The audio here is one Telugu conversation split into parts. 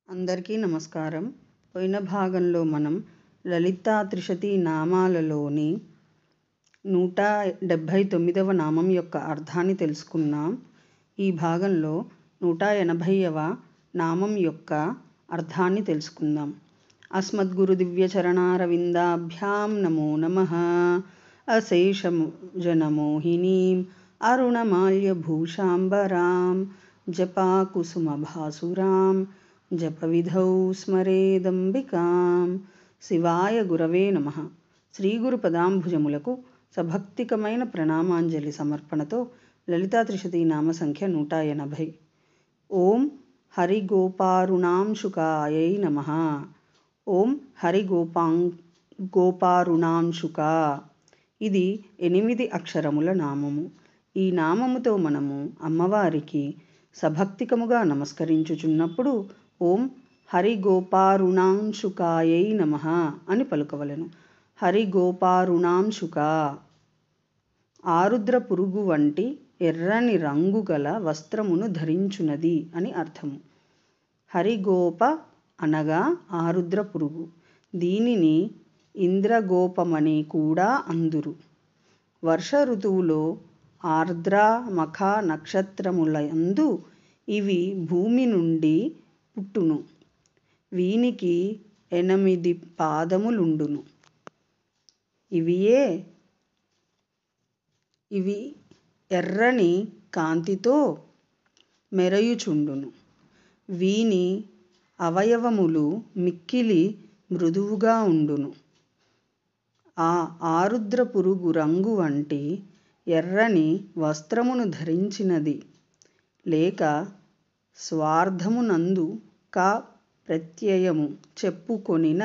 అందరికీ నమస్కారం. పోయిన భాగంలో మనం లలితా త్రిశతి నామాలలోని 179వ నామం యొక్క అర్థాన్ని తెలుసుకున్నాం. ఈ భాగంలో 180వ నామం యొక్క అర్థాన్ని తెలుసుకుందాం. అస్మద్గురు దివ్య చరణారవిందాభ్యాం నమో నమః. అశేషజనమోహినీం అరుణమాల్యభూషాంబరాం జపాకుసుమభాసురాం జపవిధౌ స్మరేదంబికాం. శివాయ గురవే నమః. శ్రీ గురు పదాంభుజములకు సభక్తికమైన ప్రణామాంజలి సమర్పణతో లలితా త్రిశతి నామ సంఖ్య 180. ఓం హరిగోపారుణాంశుకాయై నమః. ఓం హరిగోపారుణాంశుక. ఇది 8 అక్షరముల నామము. ఈ నామముతో మనము అమ్మవారికి సభక్తికముగా నమస్కరించుచున్నప్పుడు ఓం హరిగోపారుణాంశుకాయై నమః అని పలుకవలెను. హరిగోపారుణాంశుక ఆరుద్ర పురుగు వంటి ఎర్రని రంగు గల వస్త్రమును ధరించునది అని అర్థము. హరిగోప అనగా ఆరుద్ర పురుగు. దీనిని ఇంద్రగోపమని కూడా అందురు. వర్ష ఋతువులో ఆర్ద్ర మఖ నక్షత్రములందు ఇవి భూమి నుండి పుట్టును. వీనికి 8 పాదములుండును. ఇవి ఎర్రని కాంతితో మెరయుచుండును. వీని అవయవములు మిక్కిలి మృదువుగా ఉండును. ఆ ఆరుద్ర పురుగు రంగు వంటి ఎర్రని వస్త్రమును ధరించినది లేక స్వార్థమునందు క ప్రత్యయము చెప్పుకొనిన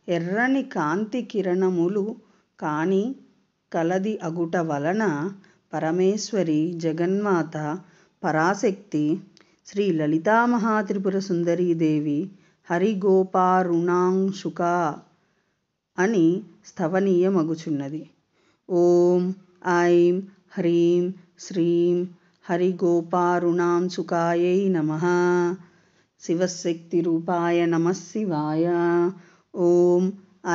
ఎర్రని కాంతి కిరణములు కాని కలది అగుట వలన పరమేశ్వరి జగన్మాత పరాశక్తి శ్రీ లలితా మహాత్రిపుర సుందరీదేవి హరిగోపారుణాంశుక అని స్థవనీయమగుచున్నది. ఓం ఐం హ్రీం శ్రీం హరిగోపారుణాంశుకాయై నమః. శివశక్తి రూపాయ నమః శివాయ. ఓం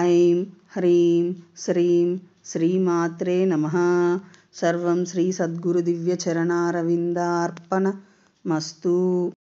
ఐం హ్రీం శ్రీం శ్రీమాత్రే నమః. సర్వం శ్రీ సద్గురు దివ్య చరణారవిందార్పణమస్తు.